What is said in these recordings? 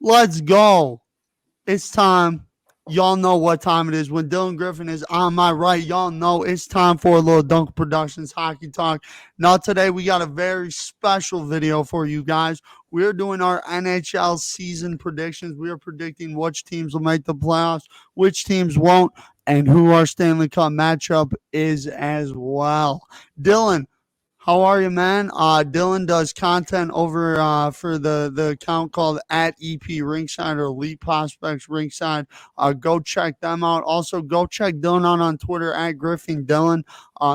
Let's go. It's time. Y'all know what time it is. When Dylan Griffin is on my right, y'all know it's time for a little Dunk Productions Hockey Talk. Now, today we got a very special video for you guys. We're doing our NHL season predictions. We are predicting which teams will make the playoffs, which teams won't, and who our Stanley Cup matchup is as well. Dylan, how are you, man? Dylan does content over for the account called at EP Ringside or Elite Prospects Ringside. Go check them out. Also, go check Dylan out on Twitter at Griffing Dylan.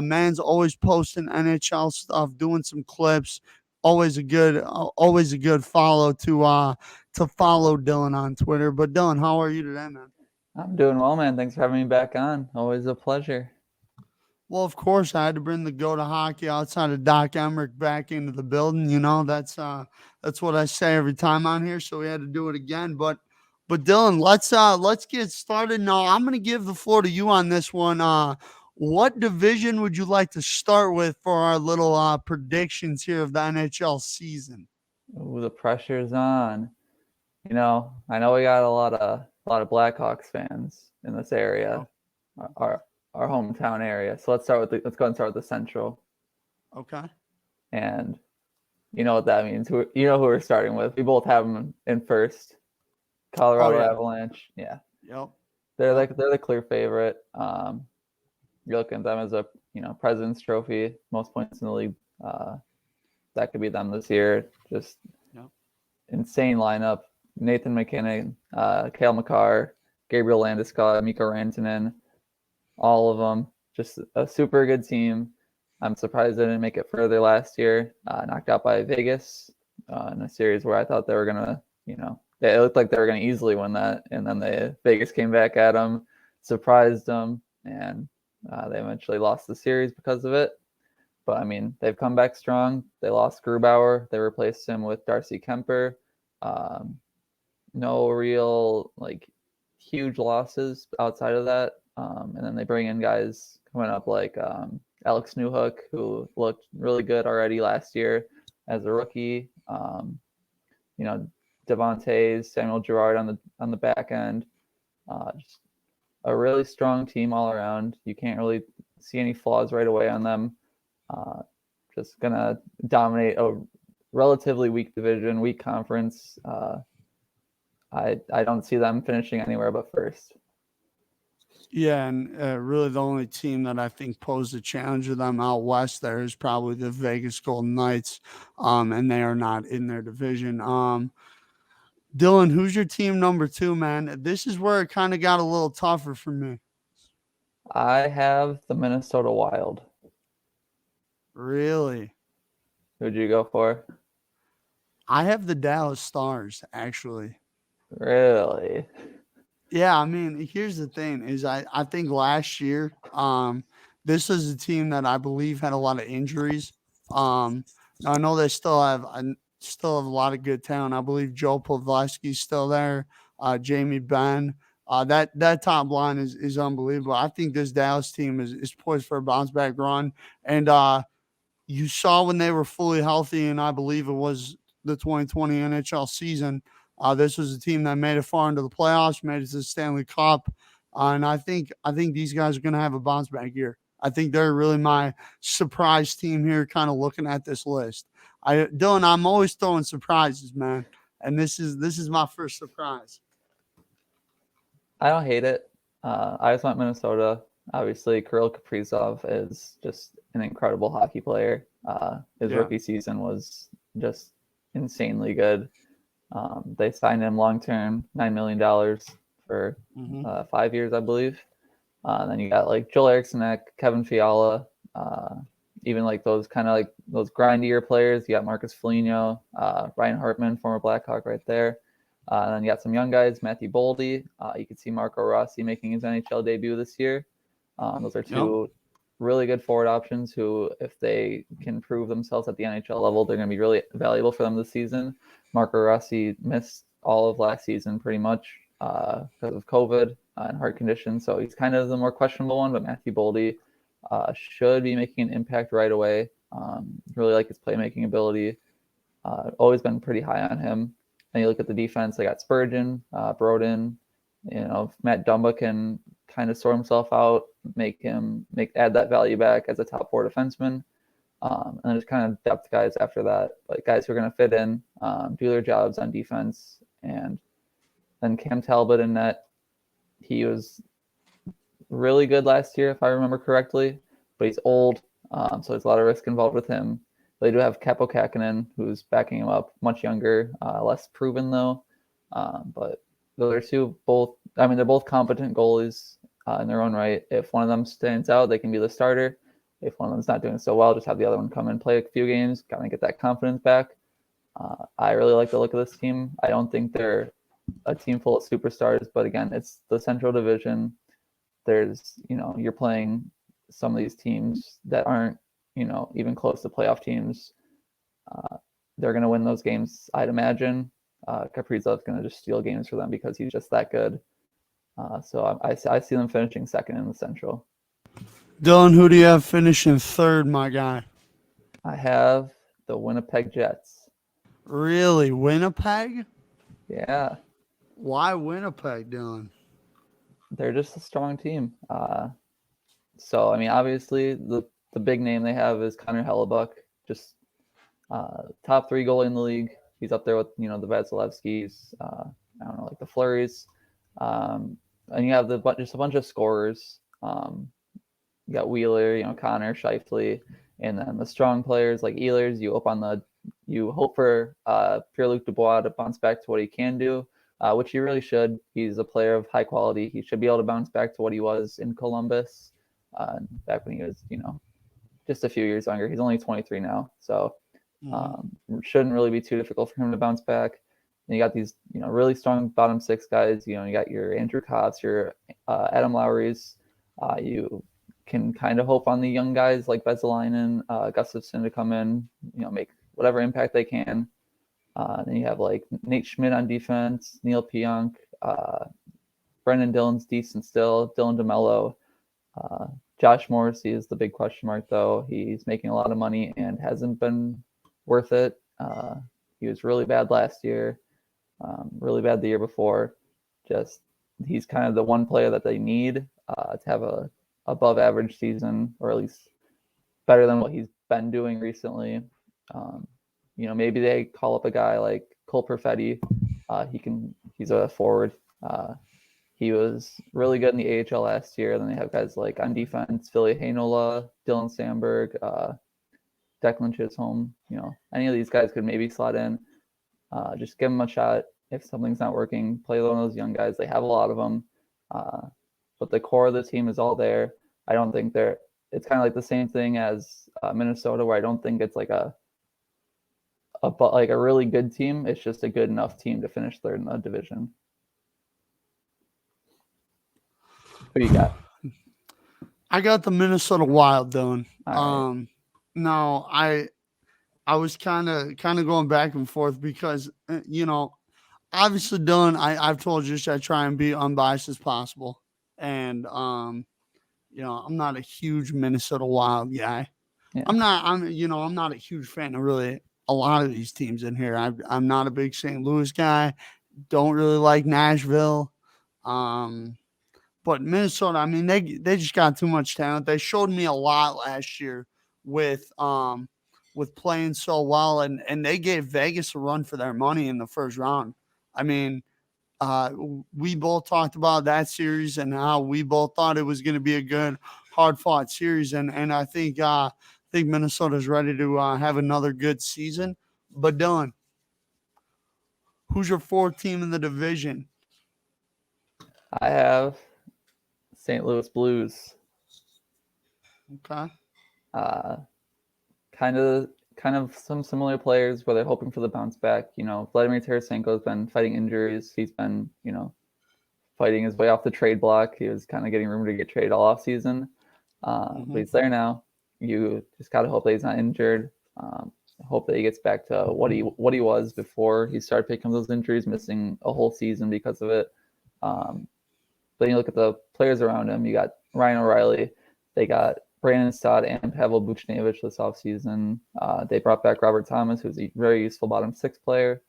Man's always posting NHL stuff, doing some clips. Always a good follow to follow Dylan on Twitter. But Dylan, how are you today, man? I'm doing well, man. Thanks for having me back on. Always a pleasure. Well, of course, I had to bring the Go to Hockey outside of Doc Emmerich back into the building. You know, that's what I say every time on here. So we had to do it again. But Dylan, let's get started now. I'm gonna give the floor to you on this one. What division would you like to start with for our little predictions here of the NHL season? Ooh, the pressure's on. I know we got a lot of Blackhawks fans in this area, our hometown area. So let's go and start with the Central. Okay. And you know what that means. You know who we're starting with. We both have them in first. Colorado Avalanche. Yeah. Yep. They're the clear favorite. You're looking at them as a President's Trophy, most points in the league. That could be them this year. Just insane lineup. Nathan McKinnon, Cale Makar, Gabriel Landeskog, Mikko Rantanen, all of them. Just a super good team. I'm surprised they didn't make it further last year. Knocked out by Vegas in a series where I thought they were gonna, it looked like they were gonna easily win that, and then Vegas came back at them, surprised them, and they eventually lost the series because of it. But I mean, they've come back strong. They lost Grubauer. They replaced him with Darcy Kemper. No real huge losses outside of that. And then they bring in guys coming up like Alex Newhook, who looked really good already last year as a rookie. Devontae, Samuel Girard on the back end. Just a really strong team all around. You can't really see any flaws right away on them. Just gonna dominate a relatively weak division, weak conference. I don't see them finishing anywhere but first. Yeah, and really the only team that I think posed a challenge to them out west there is probably the Vegas Golden Knights, and they are not in their division. Dylan, who's your team number 2, man? This is where it kind of got a little tougher for me. I have the Minnesota Wild. Really? Who'd you go for? I have the Dallas Stars, actually. Really? Yeah, I mean, here's the thing is I think last year, this is a team that I believe had a lot of injuries. I know they still have a lot of good talent. I believe Joe Pavelski's still there, Jamie Benn. That top line is unbelievable. I think this Dallas team is poised for a bounce back run. And you saw when they were fully healthy, and I believe it was the 2020 NHL season. This was a team that made it far into the playoffs, made it to the Stanley Cup, and I think these guys are going to have a bounce back year. I think they're really my surprise team here. Kind of looking at this list, Dylan, I'm always throwing surprises, man, and this is my first surprise. I don't hate it. I just want Minnesota. Obviously, Kirill Kaprizov is just an incredible hockey player. His rookie season was just insanely good. They signed him long-term, $9 million for 5 years, I believe. Then you got Joel Eriksson, Kevin Fiala, even those those grindier players. You got Marcus Foligno, Ryan Hartman, former Blackhawk right there. And then you got some young guys, Matthew Boldy. You could see Marco Rossi making his NHL debut this year. Those are two really good forward options who, if they can prove themselves at the NHL level, they're going to be really valuable for them this season. Marco Rossi missed all of last season pretty much because of COVID and heart conditions, so he's kind of the more questionable one, but Matthew Boldy should be making an impact right away. Really like his playmaking ability. Always been pretty high on him. And you look at the defense, they got Spurgeon, Broden. If Matt Dumba can kind of sort himself out, add that value back as a top 4 defenseman. And then just kind of depth guys after that, like guys who are going to fit in, do their jobs on defense. And then Cam Talbot in net, he was really good last year, if I remember correctly, but he's old, so there's a lot of risk involved with him. They do have Capo Kakinen, who's backing him up, much younger, less proven though. But those are two they're both competent goalies in their own right. If one of them stands out, they can be the starter. If one of them's not doing so well, just have the other one come and play a few games, kind of get that confidence back. I really like the look of this team. I don't think they're a team full of superstars, but again, it's the Central Division. There's, you're playing some of these teams that aren't, even close to playoff teams. They're going to win those games, I'd imagine. Kaprizov's going to just steal games for them because he's just that good. So I see them finishing second in the Central. Dylan, who do you have finishing third, my guy? I have the Winnipeg Jets. Really? Winnipeg? Yeah. Why Winnipeg, Dylan? They're just a strong team. So, obviously, the big name they have is Connor Hellebuck, just top 3 goalie in the league. He's up there with, the Vasilevskis, like the Flurries. And you have just a bunch of scorers. You got Wheeler, Connor, Scheifele, and then the strong players like Ehlers. You hope for Pierre-Luc Dubois to bounce back to what he can do, which he really should. He's a player of high quality. He should be able to bounce back to what he was in Columbus back when he was, just a few years younger. He's only 23 now, so shouldn't really be too difficult for him to bounce back. And you got these, really strong bottom 6 guys. You got your Andrew Kotz, your Adam Lowry's. You can kind of hope on the young guys like Vesalainen, Gustafsson to come in, make whatever impact they can. Then you have like Nate Schmidt on defense, Neil Pionk, Brendan Dillon's decent still, Dylan DeMello. Josh Morrissey is the big question mark though. He's making a lot of money and hasn't been worth it. He was really bad last year, really bad the year before. He's kind of the one player that they need to have a above average season, or at least better than what he's been doing recently. Maybe they call up a guy like Cole Perfetti. He's a forward. He was really good in the AHL last year. Then they have guys like on defense, Philly Heinola, Dylan Sandberg, Declan Chisholm. Any of these guys could maybe slot in. Just give them a shot. If something's not working, play one of those young guys. They have a lot of them. But the core of the team is all there. I don't think it's kind of like the same thing as Minnesota, where I don't think it's like a really good team. It's just a good enough team to finish third in the division. Who you got? I got the Minnesota Wild, Dylan. Right. No, I was kind of going back and forth because obviously, Dylan, I've told you I try and be unbiased as possible, and I'm not a huge Minnesota Wild guy. Yeah. I'm not a huge fan of really a lot of these teams in here. I'm not a big St. Louis guy. Don't really like Nashville. But Minnesota, they just got too much talent. They showed me a lot last year with playing so well, and they gave Vegas a run for their money in the first round. We both talked about that series and how we both thought it was going to be a good, hard-fought series, and I think Minnesota's ready to have another good season. But Dylan, who's your 4th team in the division? I have St. Louis Blues. Okay. Kind of some similar players where they're hoping for the bounce back. Vladimir Tarasenko's been fighting injuries. He's been, fighting his way off the trade block. He was kind of getting rumored to get traded all off season. But he's there now. You just got to hope that he's not injured. Hope that he gets back to what he was before he started picking up those injuries, missing a whole season because of it. But you look at the players around him. You got Ryan O'Reilly. They got Brandon Stott and Pavel Buchnevich this offseason. They brought back Robert Thomas, who's a very useful bottom 6 player.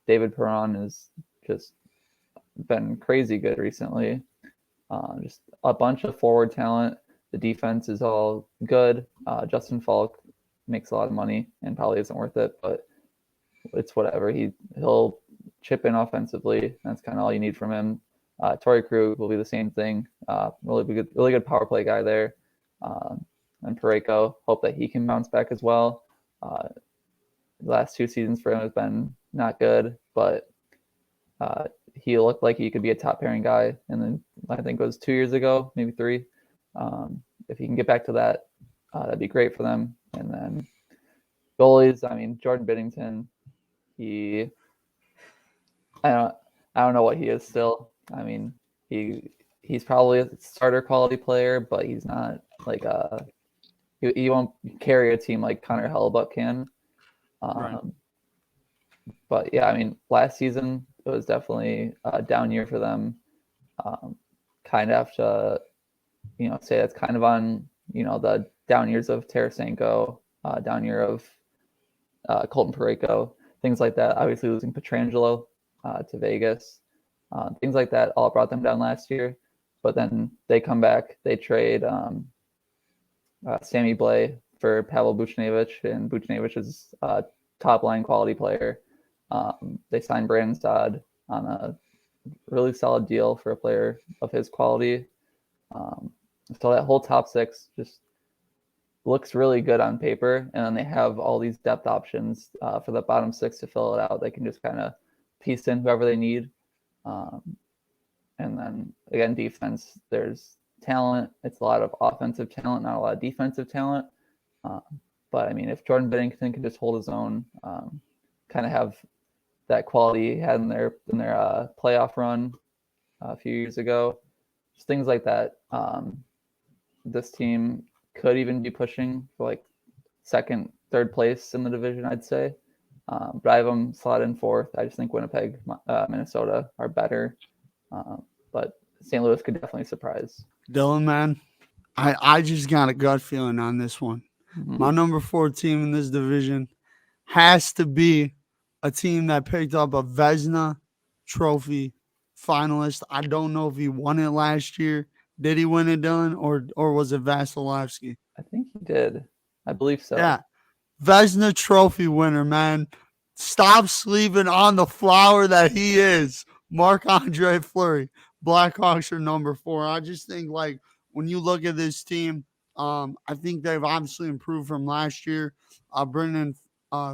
David Perron has just been crazy good recently. Just a bunch of forward talent. The defense is all good. Justin Falk makes a lot of money and probably isn't worth it, but it's whatever. He'll chip in offensively. That's kind of all you need from him. Torrey Krug will be the same thing. Really good power play guy there. And Parayko, hope that he can bounce back as well. The last 2 seasons for him has been not good, but he looked like he could be a top pairing guy. And then I think it was 2 years ago, maybe 3. If he can get back to that, that'd be great for them. And then goalies, I mean, Jordan Binnington, I don't know what he is still. I mean, he's probably a starter quality player, but he's not like he won't carry a team like Connor Hellebuck can. Right. But yeah, I mean, last season it was definitely a down year for them. Kind of have to, say that's kind of on, the down years of Tarasenko, down year of Colton Parayko, things like that. Obviously losing Pietrangelo to Vegas, things like that all brought them down last year. But then they come back, they trade Sammy Blais for Pavel Buchnevich, and Buchnevich is a top line quality player. They signed Brandon Saad on a really solid deal for a player of his quality. So that whole top 6 just looks really good on paper, and then they have all these depth options for the bottom 6 to fill it out. They can just kind of piece in whoever they need. And then again, defense, there's talent. It's a lot of offensive talent, not a lot of defensive talent. But I mean, if Jordan Binnington can just hold his own, kind of have that quality he had in their playoff run a few years ago, just things like that. This team could even be pushing for like 2nd, 3rd place in the division, I'd say. But I have them slot in 4th. I just think Winnipeg, Minnesota are better. But St. Louis could definitely surprise. Dylan, man, I just got a gut feeling on this one. Mm-hmm. My number 4 team in this division has to be a team that picked up a Vezina Trophy finalist. I don't know if he won it last year. Did he win it, Dylan, or was it Vasilevsky? I think he did. I believe so. Yeah. Vezina Trophy winner, man. Stop sleeping on the flower that he is. Marc-Andre Fleury. Blackhawks are number 4. I just think, like, when you look at this team, I think they've obviously improved from last year. Brendan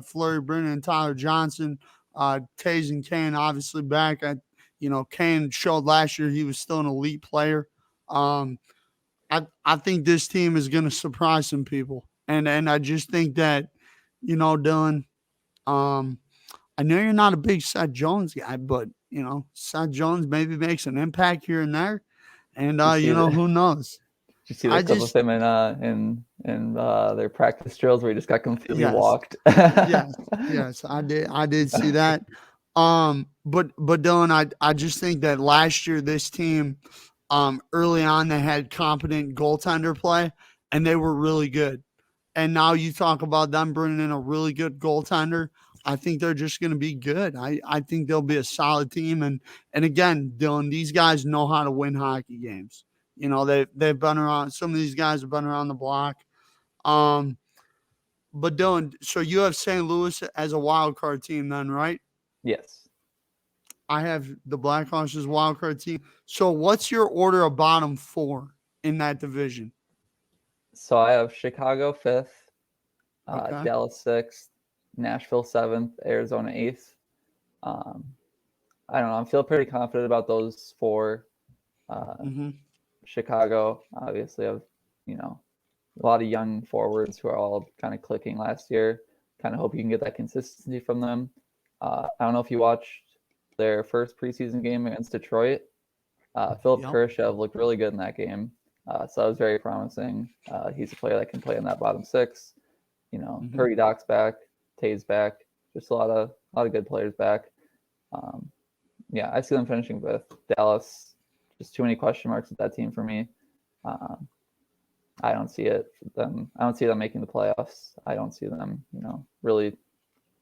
Fleury, Brendan Tyler Johnson, Taves and Kane obviously back. Kane showed last year he was still an elite player. I think this team is going to surprise some people. And I just think that, Dylan, I know you're not a big Seth Jones guy, but, Seth Jones maybe makes an impact here and there. And, who knows? Did you see the clip of him in their practice drills where he just got completely walked? yes, I did see that. But Dylan, I just think that last year this team, early on they had competent goaltender play, and they were really good. And now you talk about them bringing in a really good goaltender. I think they're just going to be good. I think they'll be a solid team. And again, Dylan, these guys know how to win hockey games. They've been around. Some of these guys have been around the block. But Dylan, so you have St. Louis as a wild card team then, right? Yes. I have the Blackhawks as wild card team. So what's your order of bottom 4 in that division? So I have Chicago 5th, Okay. Dallas 6th, Nashville 7th, Arizona 8th. I don't know. I'm feeling pretty confident about those 4. Chicago, obviously, have a lot of young forwards who are all kind of clicking last year. Kind of hope you can get that consistency from them. I don't know if you watched their first preseason game against Detroit. Philip Kurashev looked really good in that game. So that was very promising. He's a player that can play in that bottom 6. Hurry Doc's back, Taves back. Just a lot of good players back. I see them finishing with Dallas. Just too many question marks with that team for me. I don't see it. I don't see them making the playoffs. I don't see them, really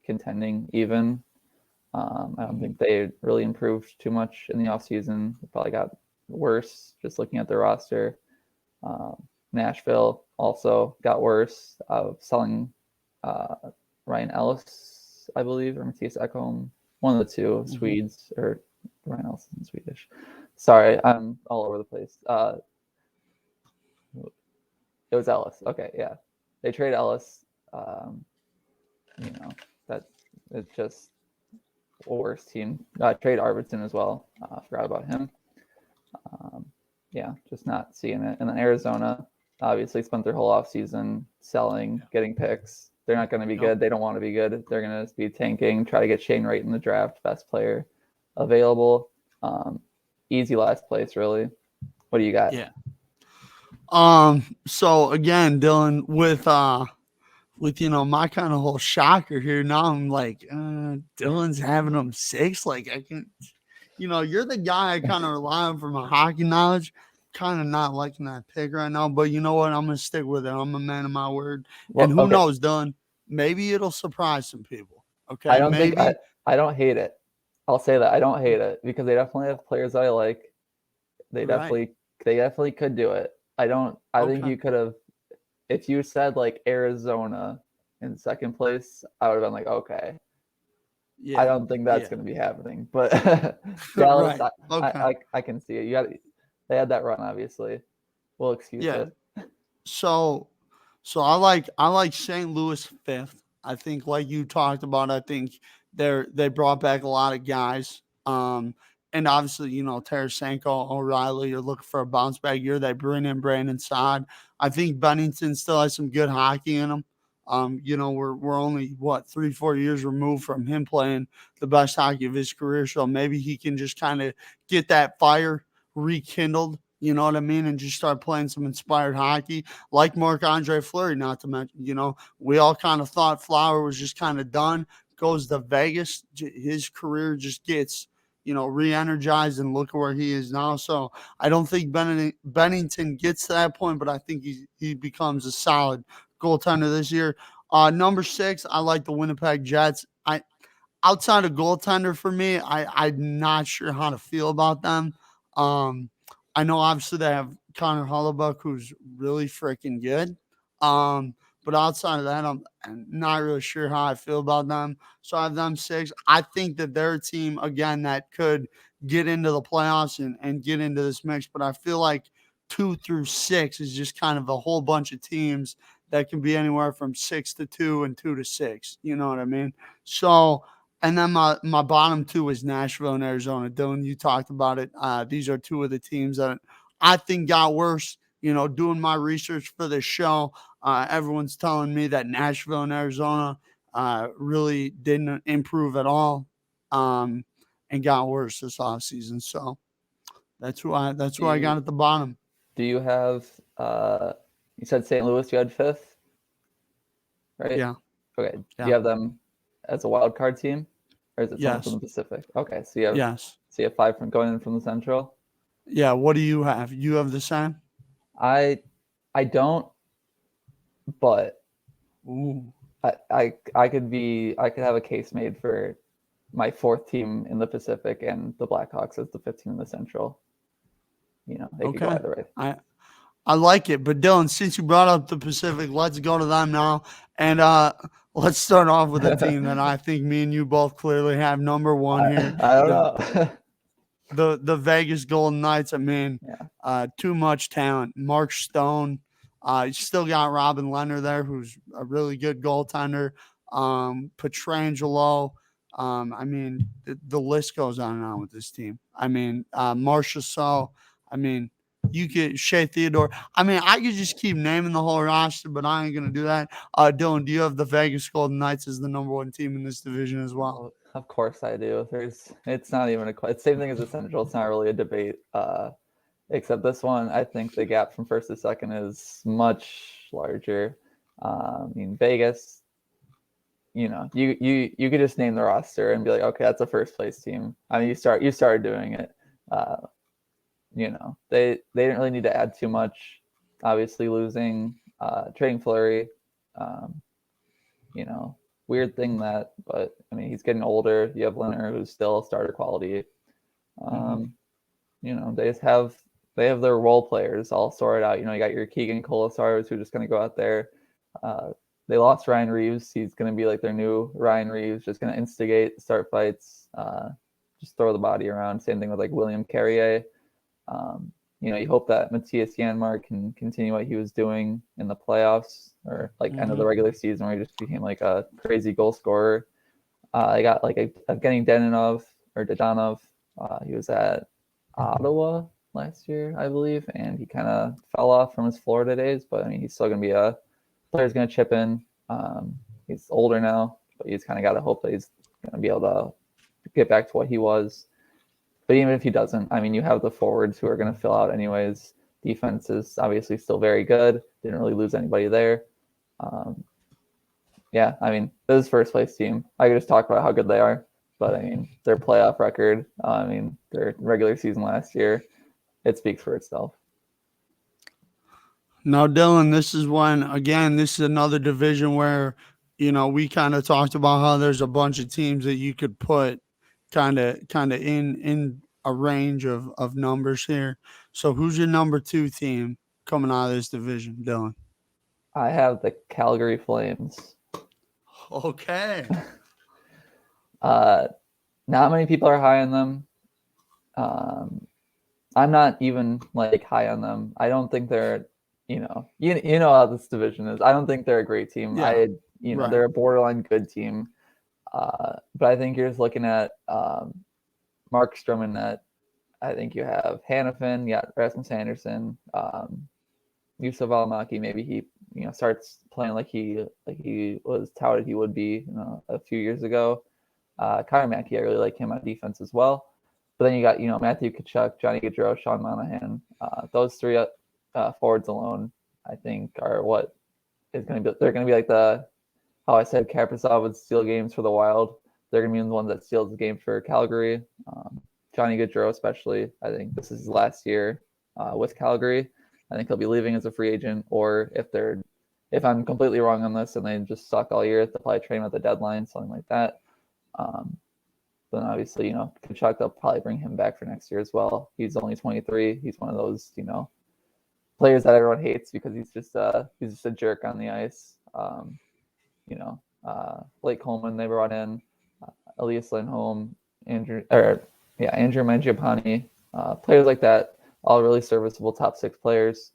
contending even. I don't think they really improved too much in the offseason. They probably got worse just looking at their roster. Nashville also got worse of selling Ryan Ellis, I believe, or Matthias Ekholm, one of the two, Swedes, or Ryan Ellis in Swedish. Sorry, I'm all over the place. It was Ellis. Okay, yeah. They trade Ellis. That it's just a worse team. Trade Arvidsson as well. Forgot about him. Just not seeing it. And then Arizona obviously spent their whole offseason selling, getting picks. They're not going to be good. They don't want to be good. They're going to be tanking, try to get Shane Wright in the draft, best player available. Easy last place, really. What do you got? Yeah. So again, Dylan, with my kind of whole shocker here, now I'm like, Dylan's having them 6. Like I can, you're the guy I kind of rely on for my hockey knowledge. Kind of not liking that pick right now, but you know what? I'm gonna stick with it. I'm a man of my word. Well, and who knows, Dylan? Maybe it'll surprise some people. Okay, I don't maybe. think I don't hate it. I'll say that I don't hate it because they definitely have players that I like. They definitely could do it. I think you could have, if you said like Arizona in second place, I would have been like, okay. Yeah. I don't think that's going to be happening, but Dallas, right. I can see it. They had that run, obviously. We'll excuse it. So I like St. Louis 5th. I think, like you talked about, I think they brought back a lot of guys. And obviously, Tarasenko, O'Reilly, you're looking for a bounce back year. They bring in Brandon Saad. I think Bennington still has some good hockey in him. We're only 3-4 years removed from him playing the best hockey of his career. So maybe he can just kind of get that fire rekindled. You know what I mean? And just start playing some inspired hockey like Marc-Andre Fleury, not to mention, we all kind of thought Flower was just kind of done, goes to Vegas. His career just gets, re-energized, and look at where he is now. So I don't think Bennington gets to that point, but I think he becomes a solid goaltender this year. Number 6, I like the Winnipeg Jets. Outside of goaltender for me, I'm not sure how to feel about them. I know obviously they have Connor Hellebuyck, who's really freaking good. But outside of that, I'm not really sure how I feel about them. So I have them 6. I think that they're a team, again, that could get into the playoffs and get into this mix. But I feel like 2 through 6 is just kind of a whole bunch of teams that can be anywhere from 6 to 2 and 2 to 6. You know what I mean? So, and then my bottom 2 is Nashville and Arizona. Dylan, you talked about it. These are 2 of the teams that I think got worse. Doing my research for this show, everyone's telling me that Nashville and Arizona really didn't improve at all, and got worse this offseason. So that's who I got at the bottom. Do you have you said St. Louis you had 5th? Right? Yeah. Okay. Do you have them as a wild card team? Or is it someone from the Pacific? Okay. So you have 5 from going in from the Central? Yeah. What do you have? You have the same? I don't, but I could have a case made for my 4th team in the Pacific and the Blackhawks as the 5th team in the Central. They could go either way. I like it. But Dylan, since you brought up the Pacific, let's go to them now. And let's start off with a team that I think me and you both clearly have number 1 here. I don't know. The Vegas Golden Knights. I mean, too much talent. Mark Stone. You still got Robin Leonard there, who's a really good goaltender. Pietrangelo. I mean, the list goes on and on with this team. I mean, Marcia So. I mean, you get Shea Theodore. I mean, I could just keep naming the whole roster, but I ain't going to do that. Dylan, do you have the Vegas Golden Knights as the number 1 team in this division as well? Of course I do. It's not even it's the same thing as the Central. It's not really a debate. Except this one, I think the gap from 1st to 2nd is much larger. I mean, Vegas, you could just name the roster and be like, okay, that's a 1st place team. I mean, you started doing it. They didn't really need to add too much. Obviously, losing, trading Fleury. weird thing but I mean, he's getting older. You have Leonard, who's still starter quality. You know, they have their role players all sorted out. You know, you got your Keegan Colasars who are just going to go out there. They lost Ryan Reeves. He's going to be like their new Ryan Reeves, just going to instigate, start fights, just throw the body around. Same thing with like William Carrier. You know, you hope that Matthias Janmark can continue what he was doing in the playoffs or like end of the regular season where he just became like a crazy goal scorer. I got like Evgeny Dadonov. He was at Ottawa last year, I believe, and he kind of fell off from his Florida days, but I mean, he's still going to be a player's going to chip in. He's older now, but he's kind of got to hope that he's going to be able to get back to what he was. But even if he doesn't, I mean, you have the forwards who are going to fill out anyways. Defense is obviously still very good. Didn't really lose anybody there. Yeah, I mean, this is first place team. I could just talk about how good they are. But, I mean, their playoff record, I mean, their regular season last year, it speaks for itself. Now, Dylan, this is this is another division where, you know, we kind of talked about how there's a bunch of teams that you could put kind of in a range of numbers here. So who's your number 2 team coming out of this division, Dylan? I have the Calgary Flames. Okay. Not many people are high on them. I'm not even like high on them. I don't think they're, you know how this division is. I don't think they're a great team. Yeah. They're a borderline good team. But I think you're just looking at Markstrom in net. I think you have Hannafin, Rasmus Anderson, Yusuf Alamaki. Maybe he starts playing like he was touted he would be a few years ago. Connor Mackey, I really like him on defense as well. But then you got Matthew Tkachuk, Johnny Gaudreau, Sean Monahan. Those three forwards alone, I think, are what is going to be. They're going to be like how I said Kaprizov would steal games for the Wild. They're going to be the ones that steals the game for Calgary. Johnny Gaudreau especially. I think this is his last year with Calgary. I think he'll be leaving as a free agent, or if I'm completely wrong on this and they just suck all year, they'll probably trade him at the deadline, something like that. Then obviously, Tkachuk, they'll probably bring him back for next year as well. He's only 23. He's one of those, players that everyone hates because he's just a jerk on the ice. Blake Coleman they brought in, Elias Lindholm, Andrew Mangiapane, players like that, all really serviceable top 6 players.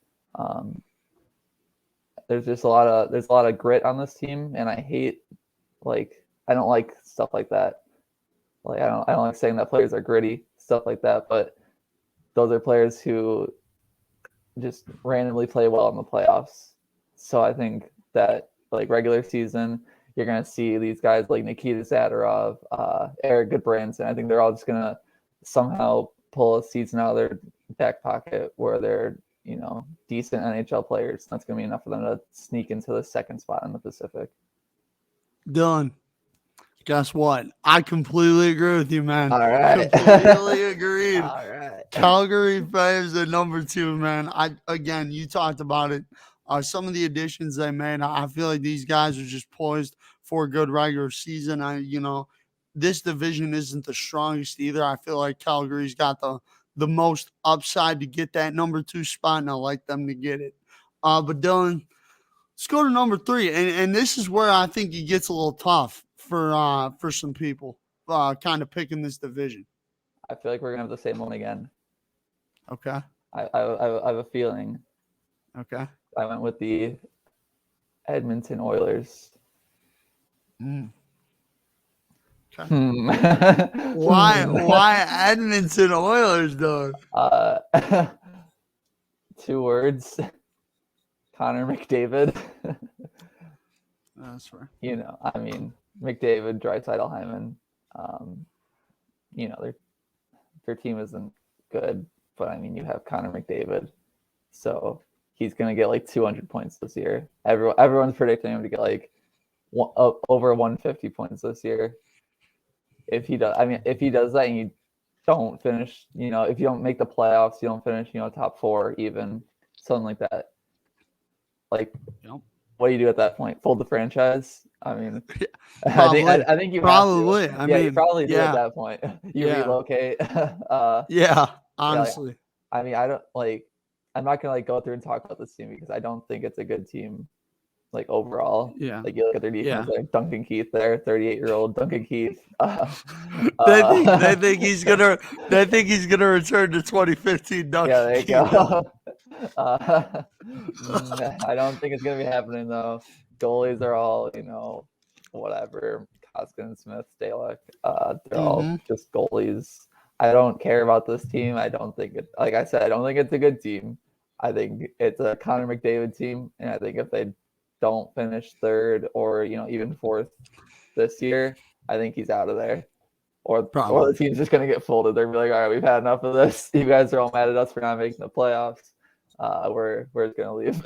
There's just a lot of grit on this team, and I don't like stuff like that. Like I don't like saying that players are gritty, stuff like that, but those are players who just randomly play well in the playoffs. So I think that like regular season, you're gonna see these guys like Nikita Zadorov, Eric Goodbranson. I think they're all just gonna somehow pull a season out of their back pocket where they're decent NHL players. That's gonna be enough for them to sneak into the second spot in the Pacific. Done. Guess what? I completely agree with you, man. All right. Completely agreed. All right. Calgary Flames at number 2, man. You talked about it. Some of the additions they made, I feel like these guys are just poised for a good regular season. This division isn't the strongest either. I feel like Calgary's got the most upside to get that number 2 spot, and I like them to get it. But Dylan, let's go to number 3, and this is where I think it gets a little tough for some people kind of picking this division. I feel like we're gonna have the same one again. Okay. I have a feeling. Okay. I went with the Edmonton Oilers. Okay. Hmm. Why Edmonton Oilers, though? 2 words. Connor McDavid. That's right. McDavid, Draisaitl, Hyman. Their team isn't good, but you have Connor McDavid, so he's gonna get like 200 points this year. Everyone's predicting him to get like over 150 points this year. If he does that and you don't finish, if you don't make the playoffs, you don't finish, top 4 even, something like that. Like, Yep. What do you do at that point? Fold the franchise? I mean, Probably. I think you Probably. have to. I Yeah, you mean, probably do yeah. at that point. You Yeah. relocate. Yeah. Yeah, like, Honestly. I mean, I don't like. I'm not gonna like go through and talk about this team because I don't think it's a good team. Like overall, Yeah. like you look at their defense, Yeah. like Duncan Keith there, 38-year-old Duncan Keith. They think he's gonna return to 2015 Yeah, Duncan there you Keith. go. I don't think it's gonna be happening though. Goalies are all, whatever. Koskinen, Smith, Dalek. They're all just goalies. I don't care about this team. I don't think it. Like I said, I don't think it's a good team. I think it's a Connor McDavid team, and I think if they don't finish third or even fourth this year, I think he's out of there. Or the team's just gonna get folded. They're gonna be like, all right, we've had enough of this. You guys are all mad at us for not making the playoffs. We're just gonna leave.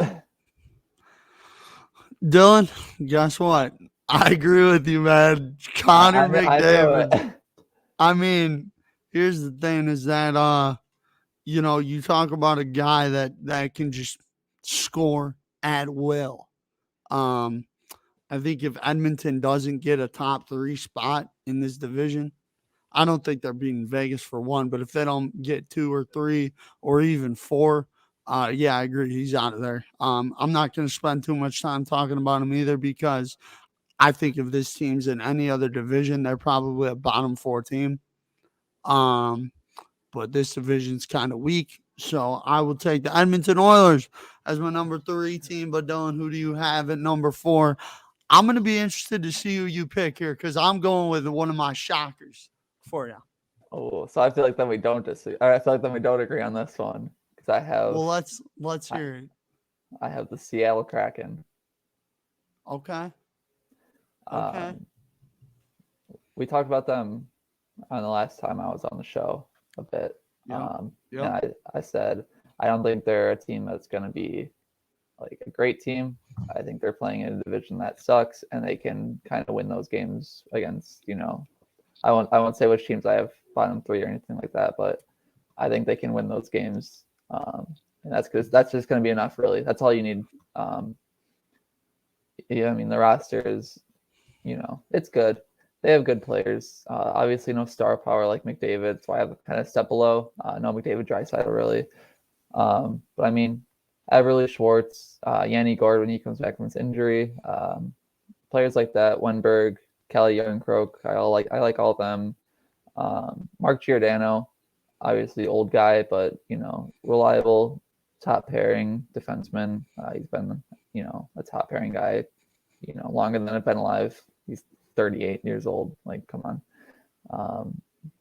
Dylan, guess what? I agree with you, man. Connor McDavid. I mean, here's the thing: is that you talk about a guy that can just score at will. I think if Edmonton doesn't get a top 3 spot in this division, I don't think they're beating Vegas for 1, but if they don't get 2 or 3 or even 4, yeah, I agree. He's out of there. I'm not going to spend too much time talking about him either because I think if this team's in any other division, they're probably a bottom 4 team. But this division's kind of weak. So I will take the Edmonton Oilers as my number 3 team. But Dylan, who do you have at number 4? I'm going to be interested to see who you pick here because I'm going with one of my shockers for you. Oh, so I feel like then we don't disagree. I feel like then we don't agree on this one because I have. Well, let's hear it. I have the Seattle Kraken. Okay. We talked about them on the last time I was on the show a bit. And I said I don't think they're a team that's going to be like a great team. I think they're playing in a division that sucks, and they can kind of win those games against, I won't say which teams I have bottom 3 or anything like that, but I think they can win those games. And that's just going to be enough, really. That's all you need. Yeah, I mean, the roster is, it's good. They have good players. Obviously, no star power like McDavid, so I have kind of step below. No McDavid, Draisaitl really. But I mean, Everly, Schwartz, Yanni Gord when he comes back from his injury, players like that, Wenberg, Kelly Youngcroak, I like all of them. Mark Giordano, obviously old guy, but reliable, top pairing defenseman. He's been a top pairing guy, longer than I've been alive. He's 38 years old. Like, come on.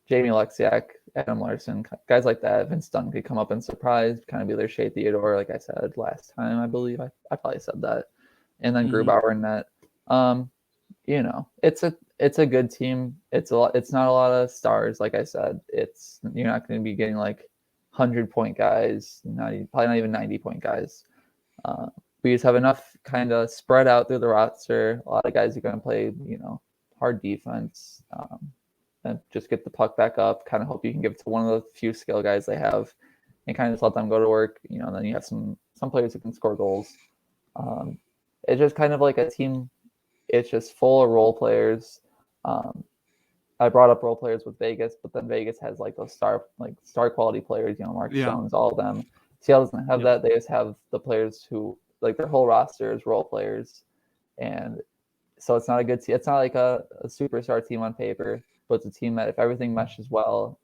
Jamie Alexiak, Adam Larson, guys like that. Vince Dunn could come up and surprise, kind of be their Shea Theodore, like I said last time, I believe. I probably said that. And then Grubauer in net. It's a good team. It's not a lot of stars, like I said. You're not going to be getting like 100-point guys, probably not even 90-point guys. We just have enough kind of spread out through the roster. A lot of guys are going to play, hard defense. And just get the puck back up, kind of hope you can give it to one of the few skill guys they have and kind of just let them go to work, and then you have some players who can score goals. It's just kind of like a team. It's just full of role players. I brought up role players with Vegas, but then Vegas has like those star quality players, Mark Stones, all of them. Seattle doesn't have that. They just have the players who, like, their whole roster is role players. And so it's not a good team. It's not like a superstar team on paper. But it's a team that if everything meshes well,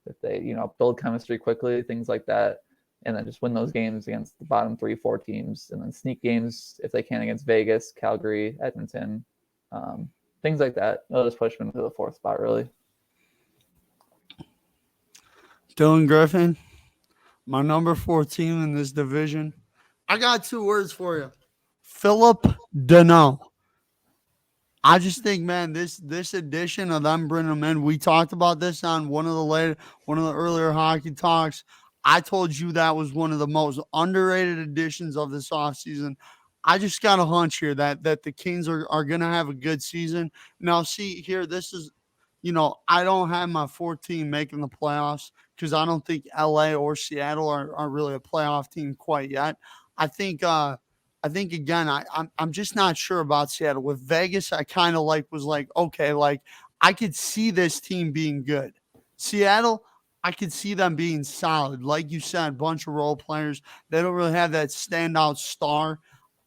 if they, build chemistry quickly, things like that, and then just win those games against the bottom 3-4 teams, and then sneak games if they can against Vegas, Calgary, Edmonton, things like that. They'll just push them into the 4th spot, really. Dylan Griffing, my number 4 team in this division. I got 2 words for you. Philip Deneau. I just think, man, this edition of them bringing them in, we talked about this on one of the earlier hockey talks. I told you that was one of the most underrated editions of this offseason. I just got a hunch here that the Kings are going to have a good season. Now, see here, this is, I don't have my 4th team making the playoffs because I don't think LA or Seattle are really a playoff team quite yet. I think I think again, I'm just not sure about Seattle. With Vegas, I kind of was like, okay, like I could see this team being good. Seattle, I could see them being solid. Like you said, bunch of role players. They don't really have that standout star.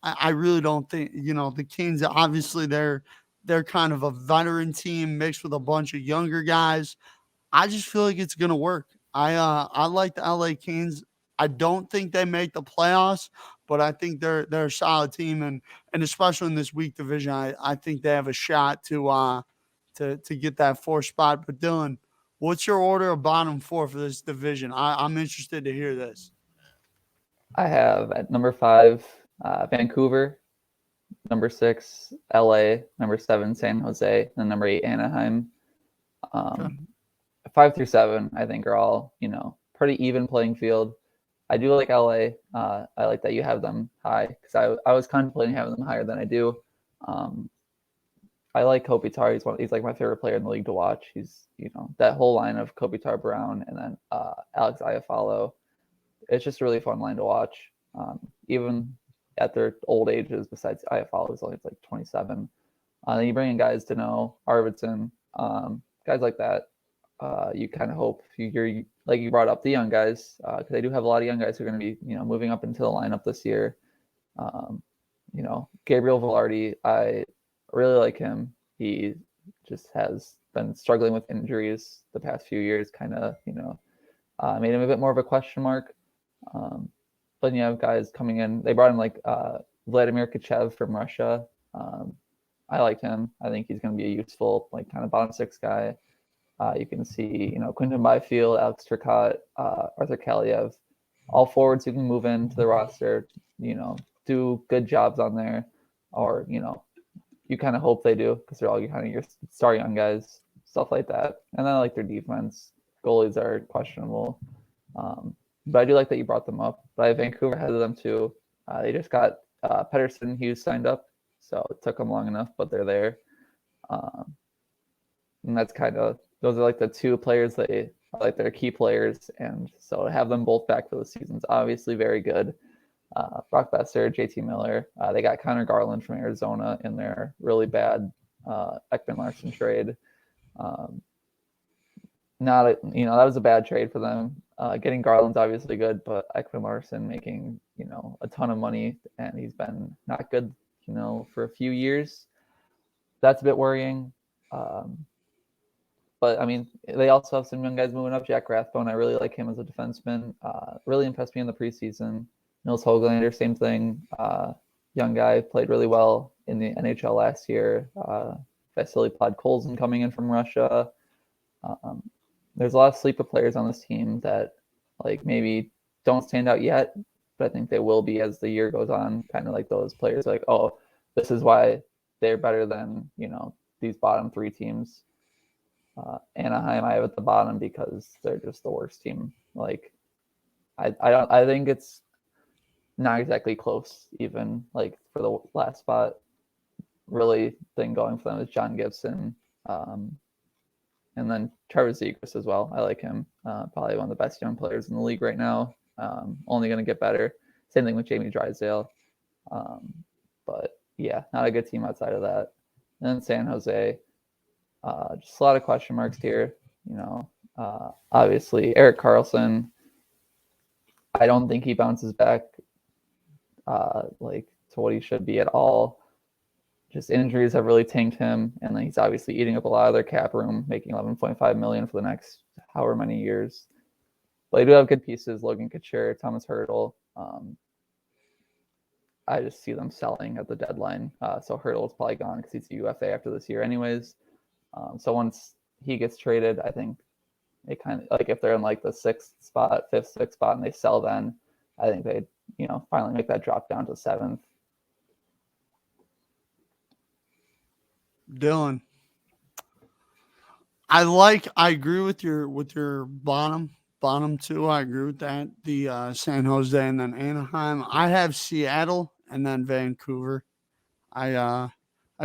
I really don't think, the Kings, obviously they're kind of a veteran team mixed with a bunch of younger guys. I just feel like it's gonna work. I like the LA Kings. I don't think they make the playoffs, but I think they're a solid team, and especially in this weak division, I think they have a shot to get that fourth spot. But Dylan, what's your order of bottom four for this division? I'm interested to hear this. I have at number 5, Vancouver, number 6, LA, number 7, San Jose, and number 8, Anaheim. Okay. 5 through 7, I think, are all, pretty even playing field. I do like LA. I like that you have them high because I was contemplating having them higher than I do. I like Kopitar. He's like my favorite player in the league to watch. He's, that whole line of Kopitar, Brown, and then Alex Iafallo. It's just a really fun line to watch. Even at their old ages, besides Iafallo, who's only like 27. Then you bring in guys to know Arvidsson, guys like that. You kind of hope you're like you brought up the young guys because they do have a lot of young guys who are going to be moving up into the lineup this year. Gabriel Velardi, I really like him. He just has been struggling with injuries the past few years, kind of made him a bit more of a question mark. But you have guys coming in. They brought in like Vladimir Kachev from Russia. I like him. I think he's going to be a useful like kind of bottom 6 guy. You can see, Quinton Byfield, Alex Turcotte, Arthur Kaliev, all forwards who can move into the roster, do good jobs on there, or, you kind of hope they do because they're all kind of your star young guys, stuff like that. And then I like their defense. Goalies are questionable. But I do like that you brought them up. But I have Vancouver ahead of them too. They just got Pettersson Hughes signed up, so it took them long enough, but they're there. And that's those are like the 2 players they are like their key players, and so to have them both back for the season is obviously very good. Brock Besser, JT Miller, they got Connor Garland from Arizona in their really bad Ekman Larson trade. That was a bad trade for them. Getting Garland's obviously good, but Ekman Larson making a ton of money, and he's been not good for a few years. That's a bit worrying. But I mean, they also have some young guys moving up. Jack Rathbone, I really like him as a defenseman. Really impressed me in the preseason. Nils Hoglander, same thing. Young guy, played really well in the NHL last year. Vasily Podkolzin coming in from Russia. There's a lot of sleeper players on this team that like maybe don't stand out yet, but I think they will be as the year goes on. Kind of like those players, like, oh, this is why they're better than these bottom 3 teams. Anaheim I have at the bottom because they're just the worst team. Like I think it's not exactly close even like for the last spot. Really thing going for them is John Gibson, and then Trevor Zegras as well. I like him. Probably one of the best young players in the league right now. Only going to get better. Same thing with Jamie Drysdale. But yeah, not a good team outside of that. And then San Jose. Just a lot of question marks here. Obviously Erik Karlsson. I don't think he bounces back like to what he should be at all. Just injuries have really tanked him, and then he's obviously eating up a lot of their cap room, making $11.5 million for the next however many years. But they do have good pieces: Logan Couture, Thomas Hertl. I just see them selling at the deadline. So Hertl is probably gone because he's a UFA after this year, anyways. So once he gets traded, I think they kind of like if they're in like the 5th, 6th spot, and they sell, then I think they finally make that drop down to 7th. Dylan, I agree with your bottom 2. I agree with that. The San Jose and then Anaheim. I have Seattle and then Vancouver. I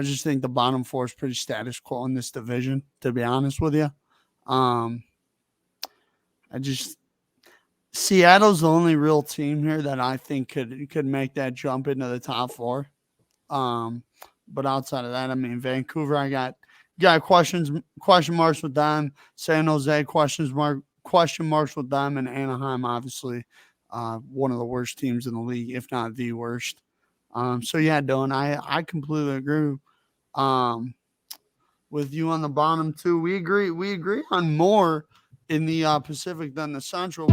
just think the bottom 4 is pretty status quo in this division, to be honest with you. Seattle's the only real team here that I think could make that jump into the top 4. But outside of that, I mean, Vancouver, I got question marks with them. San Jose, question marks with them, and Anaheim, obviously, one of the worst teams in the league, if not the worst. So yeah, Dylan, I completely agree. With you on the bottom too. We agree on more in the Pacific than the Central.